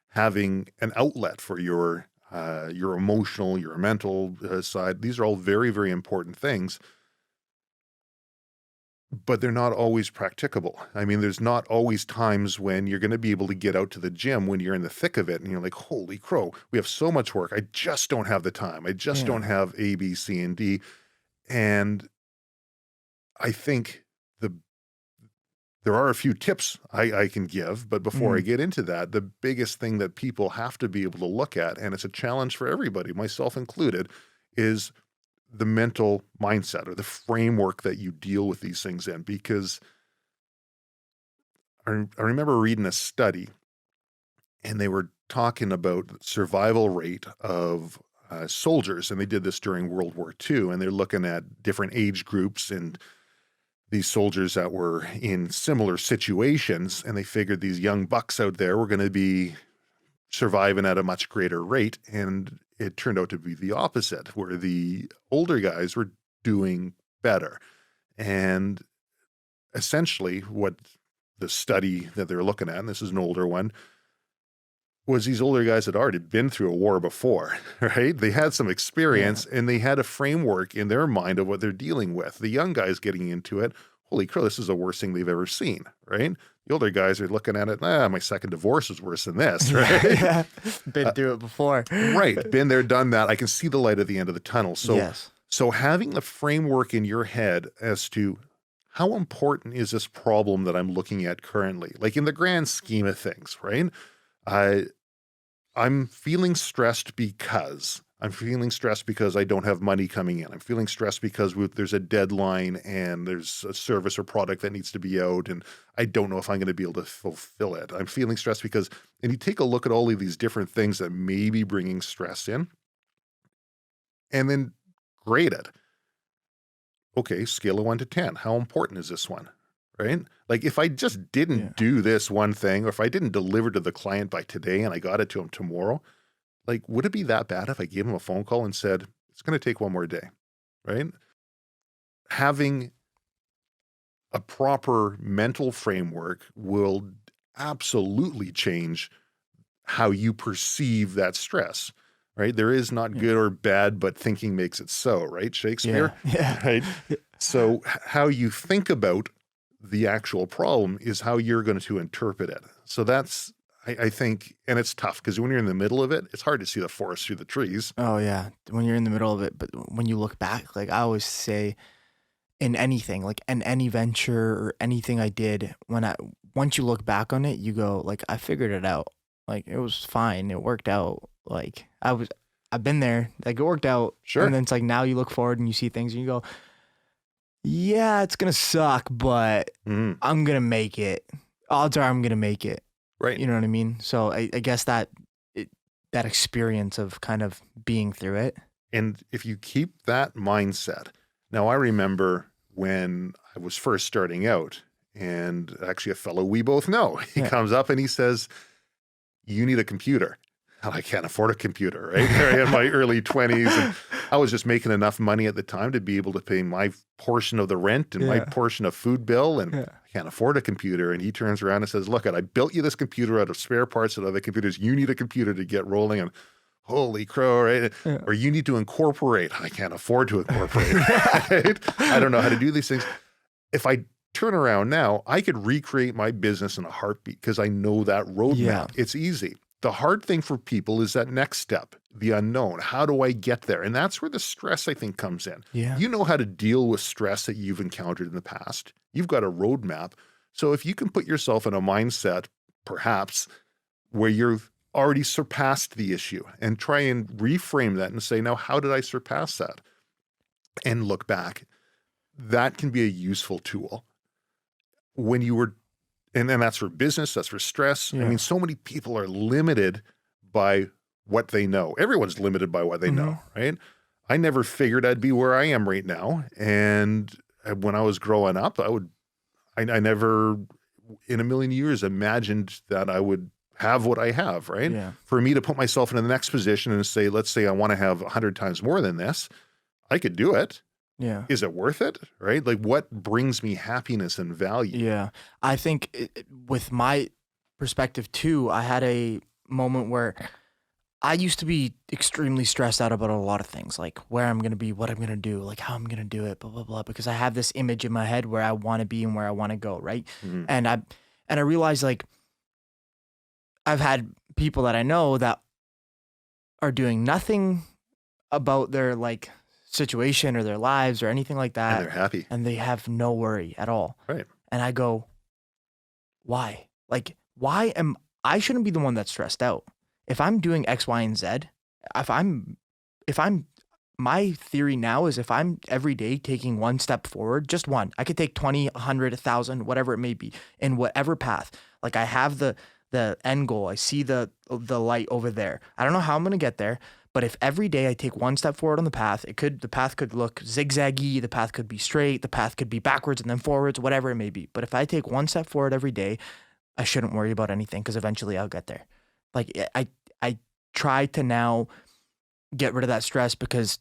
having an outlet for your emotional, your mental side. These are all very, very important things, but they're not always practicable. I mean, there's not always times when you're going to be able to get out to the gym when you're in the thick of it and you're like, holy crow, we have so much work. I just don't have the time. I just don't have A, B, C, and D. And I think there are a few tips I can give, but before I get into that, the biggest thing that people have to be able to look at, and it's a challenge for everybody, myself included, is the mental mindset or the framework that you deal with these things in. Because I remember reading a study, and they were talking about the survival rate of soldiers, and they did this during World War II, and they're looking at different age groups and these soldiers that were in similar situations, and they figured these young bucks out there were going to be surviving at a much greater rate. And it turned out to be the opposite, where the older guys were doing better. And essentially what the study that they're looking at, and this is an older one, was these older guys had already been through a war before, right? They had some experience and they had a framework in their mind of what they're dealing with. The young guys getting into it, holy crow, this is the worst thing they've ever seen, right? The older guys are looking at it, my second divorce is worse than this, right? Been through it before. Right. Been there, done that. I can see the light at the end of the tunnel. So having the framework in your head as to how important is this problem that I'm looking at currently, like in the grand scheme of things, right? I'm feeling stressed because I don't have money coming in. I'm feeling stressed because there's a deadline and there's a service or product that needs to be out and I don't know if I'm going to be able to fulfill it. I'm feeling stressed because, and you take a look at all of these different things that may be bringing stress in and then grade it. Okay, scale of 1 to 10. How important is this one? Right? Like if I just didn't do this one thing, or if I didn't deliver to the client by today and I got it to him tomorrow, like, would it be that bad if I gave him a phone call and said, it's going to take one more day, right? Having a proper mental framework will absolutely change how you perceive that stress, right? There is not good or bad, but thinking makes it so, right? Shakespeare, right? So how you think about the actual problem is how you're going to interpret it. So that's, I think, and it's tough because when you're in the middle of it, it's hard to see the forest through the trees. Oh yeah, when you're in the middle of it, but when you look back, like I always say, in anything, like in any venture or anything I did, once you look back on it, you go like, I figured it out. Like it was fine, it worked out. Like I've been there, like it worked out. Sure. And then it's like now you look forward and you see things and you go, yeah, it's gonna suck, but I'm gonna make it. Odds are I'm gonna make it. Right. You know what I mean? So I guess that experience of kind of being through it. And if you keep that mindset, now I remember when I was first starting out, and actually a fellow we both know, he comes up and he says, you need a computer. And I can't afford a computer, right? In my early 20s, and I was just making enough money at the time to be able to pay my portion of the rent and my portion of food bill, and I can't afford a computer. And he turns around and says, look, I built you this computer out of spare parts of other computers. You need a computer to get rolling. And holy crow, right? Or you need to incorporate. I can't afford to incorporate, right? I don't know how to do these things. If I turn around now, I could recreate my business in a heartbeat because I know that roadmap. Yeah. It's easy. The hard thing for people is that next step, the unknown. How do I get there? And that's where the stress, I think, comes in. Yeah. You know how to deal with stress that you've encountered in the past. You've got a roadmap. So if you can put yourself in a mindset, perhaps, where you've already surpassed the issue and try and reframe that and say, now, how did I surpass that? and look back, that can be a useful tool. When you were, and that's for business, that's for stress. I Yeah. mean, so many people are limited by what they know. Everyone's limited by what they know, right? I never figured I'd be where I am right now. And when I was growing up, I never in a million years imagined that I would have what I have, right? Yeah. For me to put myself in the next position and say, let's say I want to have 100 times more than this, I could do it. Yeah. Is it worth it? Right? Like, what brings me happiness and value? Yeah. I think with my perspective too, I had a moment where I used to be extremely stressed out about a lot of things, like where I'm going to be, what I'm going to do, like how I'm going to do it, blah, blah, blah, because I have this image in my head where I want to be and where I want to go. Right. Mhm. And I realized, like, I've had people that I know that are doing nothing about their like situation or their lives or anything like that. And they're happy. And they have no worry at all. Right. And I go, why? Like, I shouldn't be the one that's stressed out. If I'm doing X, Y, and Z, my theory now is if I'm every day taking one step forward, just one, I could take 20, 100, 1,000, whatever it may be, in whatever path. Like, I have the end goal. I see the light over there. I don't know how I'm going to get there, but if every day I take one step forward on the path, the path could look zigzaggy, the path could be straight, the path could be backwards and then forwards, whatever it may be. But if I take one step forward every day, I shouldn't worry about anything because eventually I'll get there. Like, I try to now get rid of that stress because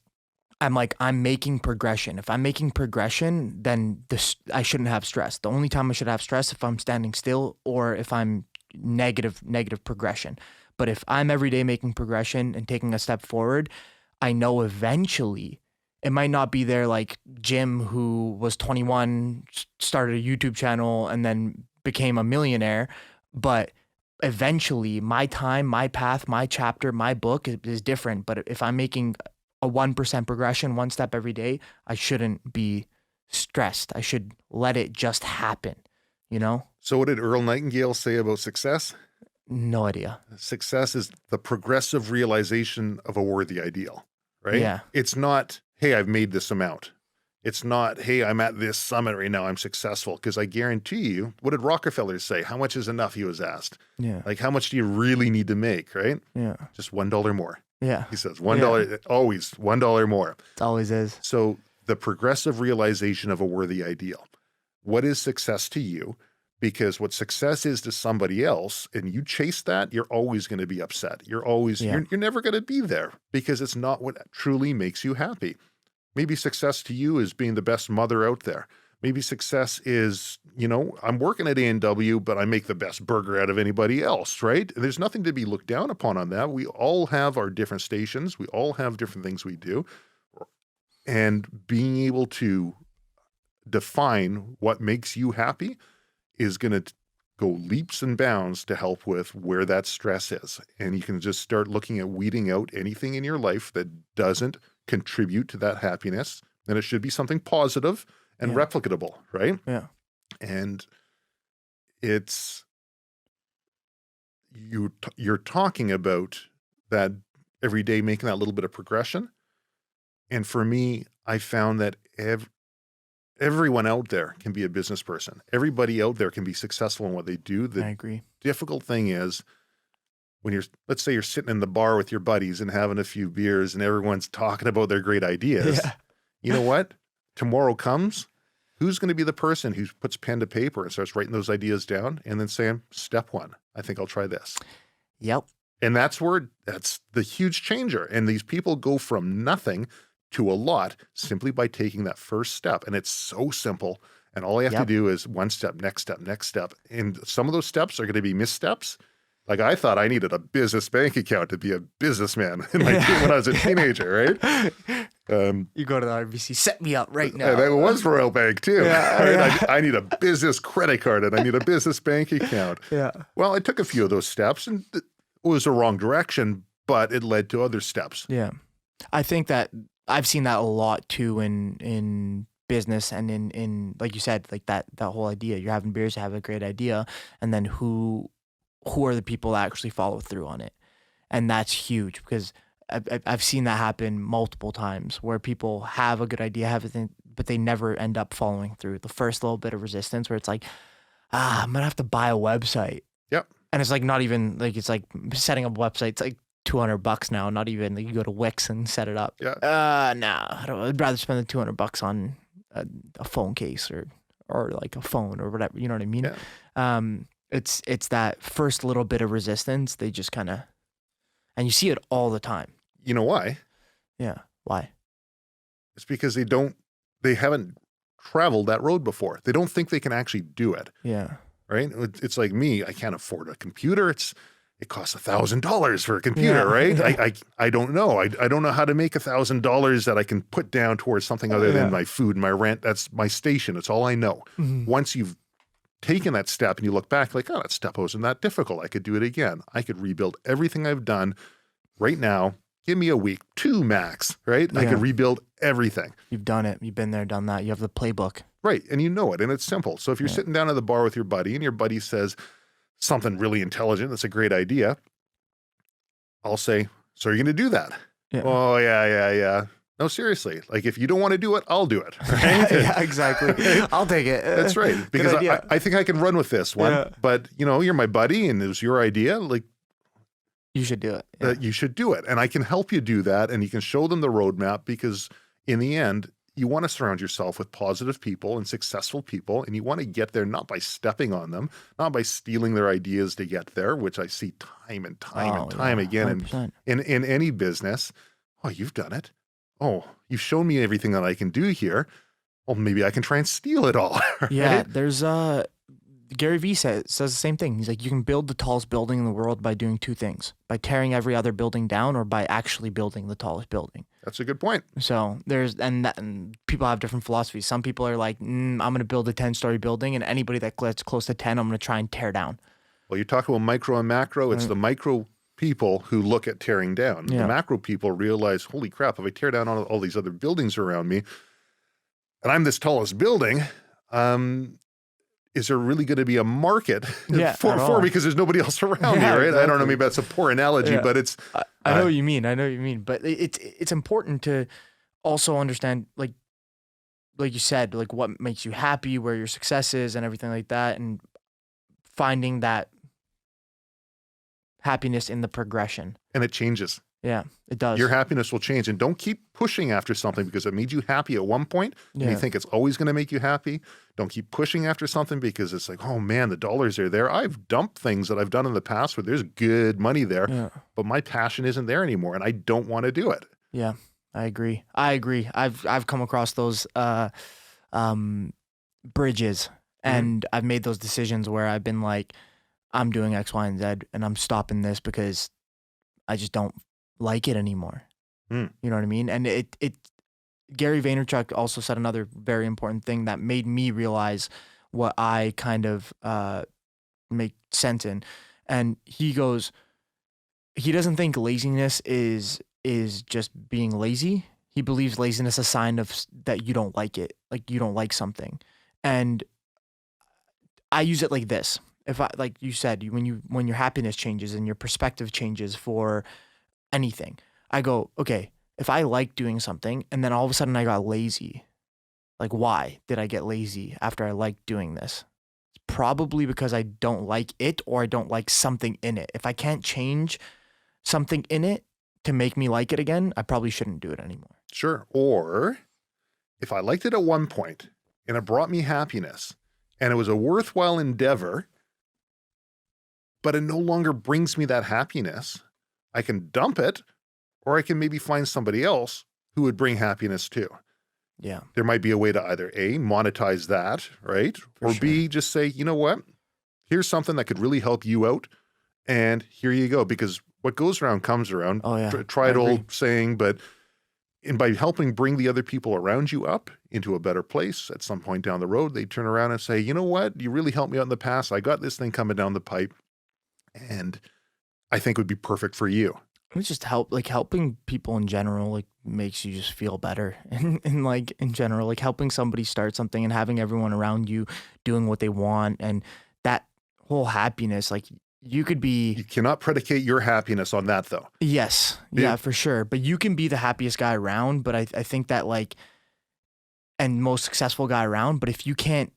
I'm making progression. If I'm making progression, then I shouldn't have stress. The only time I should have stress if I'm standing still or if I'm negative progression. But if I'm every day making progression and taking a step forward, I know eventually it might not be there like Jim, who was 21, started a YouTube channel and then became a millionaire. But eventually my time, my path, my chapter, my book is different. But if I'm making a 1% progression, one step every day, I shouldn't be stressed. I should let it just happen, you know? So what did Earl Nightingale say about success? No idea. Success is the progressive realization of a worthy ideal, right? Yeah. It's not, hey, I've made this amount. It's not, hey, I'm at this summit right now, I'm successful. Because I guarantee you, what did Rockefeller say? How much is enough, he was asked. Yeah. Like, how much do you really need to make, right? Yeah. Just $1 more. Yeah. He says $1, always $1 more. It always is. So the progressive realization of a worthy ideal. What is success to you? Because what success is to somebody else, and you chase that, you're always going to be upset. You're always, you're never going to be there because it's not what truly makes you happy. Maybe success to you is being the best mother out there. Maybe success is, I'm working at A&W, but I make the best burger out of anybody else, right? And there's nothing to be looked down upon on that. We all have our different stations. We all have different things we do. And being able to define what makes you happy is going to go leaps and bounds to help with where that stress is. And you can just start looking at weeding out anything in your life that doesn't contribute to that happiness. And it should be something positive and replicable, right? Yeah. And it's, you're talking about that every day, making that little bit of progression. And for me, I found that everyone out there can be a business person. Everybody out there can be successful in what they do. I agree. Difficult thing is when let's say you're sitting in the bar with your buddies and having a few beers and everyone's talking about their great ideas. Yeah. You know what? Tomorrow comes, who's going to be the person who puts pen to paper and starts writing those ideas down and then saying, step one, I think I'll try this. Yep. And that's the huge changer. And these people go from nothing to a lot simply by taking that first step. And it's so simple. And all I have to do is one step, next step, next step. And some of those steps are going to be missteps. Like, I thought I needed a business bank account to be a businessman when I was a teenager, right? You go to the RBC, set me up right now. And it was Royal Bank too. Right? I need a business credit card and I need a business bank account. Yeah. Well, I took a few of those steps and it was the wrong direction, but it led to other steps. Yeah. I think that I've seen that a lot too in business and in like you said, like that whole idea. You're having beers, you have a great idea, and then who are the people that actually follow through on it? And that's huge because I've seen that happen multiple times where people have a good idea, have everything, but they never end up following through. The first little bit of resistance where it's like, I'm gonna have to buy a website. Yep. And it's like not even like it's like setting up a website. It's like $200 now. Not even like you go to Wix and set it up. Yeah. I'd rather spend the $200 on a phone case or like a phone or whatever. You know what I mean? Yeah. It's that first little bit of resistance. They just kind of, and you see it all the time. You know why? Yeah. Why? It's because they haven't traveled that road before. They don't think they can actually do it. Yeah. Right? It's like me. I can't afford a computer. It costs $1,000 for a computer, right? I don't know. I don't know how to make $1,000 that I can put down towards something other than my food and my rent. That's my station. It's all I know. Mm-hmm. Once you've taken that step and you look back like, oh, that step wasn't that difficult. I could do it again. I could rebuild everything I've done right now. Give me a week, 2 max, right? Yeah. I could rebuild everything. You've done it. You've been there, done that. You have the playbook. Right. And you know it. And it's simple. So if you're sitting down at the bar with your buddy and your buddy says something really intelligent, that's a great idea, I'll say, so are you going to do that? Yeah. Oh, yeah. No, seriously. Like if you don't want to do it, I'll do it. Right? Yeah, exactly. I'll take it. That's right. Because I think I can run with this one. Yeah. But, you're my buddy and it was your idea. Like, you should do it. Yeah. you should do it. And I can help you do that. And you can show them the roadmap because in the end, you want to surround yourself with positive people and successful people. And you want to get there not by stepping on them, not by stealing their ideas to get there, which I see time and time again in any business. Oh, you've done it. Oh, you've shown me everything that I can do here. Well, maybe I can try and steal it all. Right? Yeah, there's Gary Vee says the same thing. He's like, you can build the tallest building in the world by doing 2 things: by tearing every other building down, or by actually building the tallest building. That's a good point. So and people have different philosophies. Some people are like, I'm going to build a 10-story building, and anybody that gets close to 10, I'm going to try and tear down. Well, you talk about micro and macro. It's the micro people who look at tearing down. Yeah. The macro people realize, holy crap, if I tear down all these other buildings around me, and I'm this tallest building, is there really going to be a market for because there's nobody else around me, right? Exactly. I don't know, maybe that's a poor analogy, but it's... I know what you mean. But it's important to also understand, like you said, like what makes you happy, where your success is and everything like that, and finding that happiness in the progression. And it changes. Yeah, it does. Your happiness will change. And don't keep pushing after something because it made you happy at one point. And you think it's always going to make you happy. Don't keep pushing after something because it's like, oh man, the dollars are there. I've dumped things that I've done in the past where there's good money there, but my passion isn't there anymore and I don't want to do it. Yeah, I agree. I've come across those bridges and I've made those decisions where I've been like, I'm doing X, Y, and Z and I'm stopping this because I just don't like it anymore. You know what I mean? And it Gary Vaynerchuk also said another very important thing that made me realize what I kind of make sense in. And he goes, he doesn't think laziness is just being lazy. He believes laziness is a sign of that you don't like it, like you don't like something. And I use it like this. If I, like you said, when your happiness changes and your perspective changes for anything, I go, okay, if I like doing something and then all of a sudden I got lazy, like why did I get lazy after I liked doing this? It's probably because I don't like it or I don't like something in it. If I can't change something in it to make me like it again, I probably shouldn't do it anymore. Sure. Or if I liked it at one point and it brought me happiness and it was a worthwhile endeavor, but it no longer brings me that happiness, I can dump it, or I can maybe find somebody else who would bring happiness too. Yeah. There might be a way to either A, monetize that, right? Or B, just say, you know what? Here's something that could really help you out. And here you go. Because what goes around comes around. Oh, yeah. Tried old saying, but by helping bring the other people around you up into a better place at some point down the road, they turn around and say, you know what? You really helped me out in the past. I got this thing coming down the pipe. And I think would be perfect for you. It's just helping people in general, like makes you just feel better. And like in general, like helping somebody start something and having everyone around you doing what they want and that whole happiness, like you could be. You cannot predicate your happiness on that, though. Yes. Yeah, for sure. But you can be the happiest guy around. But I think that like, and most successful guy around. But if you can't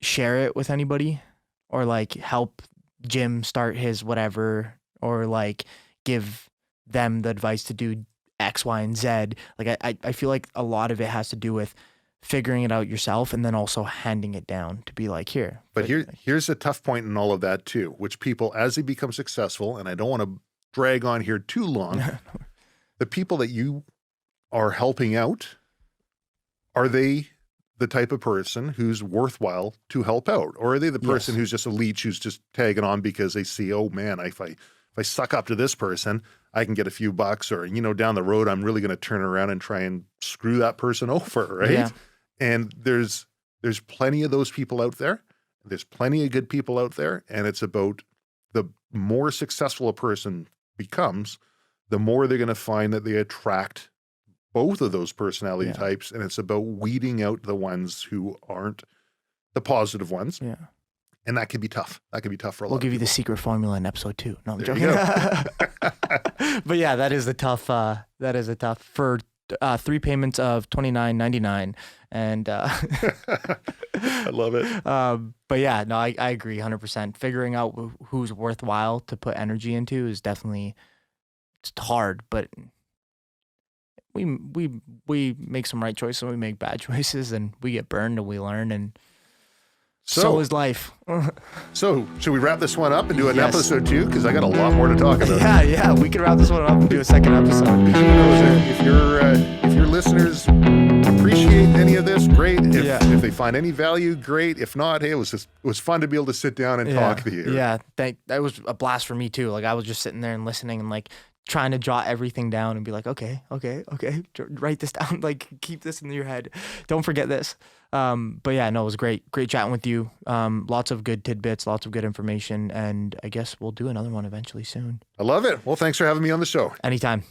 share it with anybody or like help Jim start his whatever or like give them the advice to do X, Y, and Z, like I feel like a lot of it has to do with figuring it out yourself and then also handing it down to be like, here. But here's a tough point in all of that too, which people, as they become successful, and I don't want to drag on here too long, the people that you are helping out, are they the type of person who's worthwhile to help out? Or are they the person who's just a leech who's just tagging on because they see, oh man, if I suck up to this person, I can get a few bucks, or, down the road, I'm really going to turn around and try and screw that person over, right? Yeah. And there's plenty of those people out there. There's plenty of good people out there. And it's about the more successful a person becomes, the more they're going to find that they attract both of those personality types. And it's about weeding out the ones who aren't the positive ones. Yeah. And that can be tough. That can be tough for a lot We'll of give you people. the secret formula in episode 2. No, I'm There joking. But yeah, that is the tough, for 3 payments of $29.99. And I love it. but yeah, no, I agree 100%. Figuring out who's worthwhile to put energy into is definitely, it's hard, but we make some right choices and we make bad choices and we get burned and we learn, and so is life. So should we wrap this one up and do an episode 2? Because I got a lot more to talk about. Yeah, we can wrap this one up and do a second episode. Who knows, if your listeners appreciate any of this, great. If they find any value, great. If not, hey, it was fun to be able to sit down and talk to you. Yeah, that was a blast for me too. Like I was just sitting there and listening and like trying to jot everything down and be like, okay, write this down. Like keep this in your head. Don't forget this. But yeah, no, it was great chatting with you. Lots of good tidbits, lots of good information, and I guess we'll do another one eventually soon. I love it. Well, thanks for having me on the show. Anytime.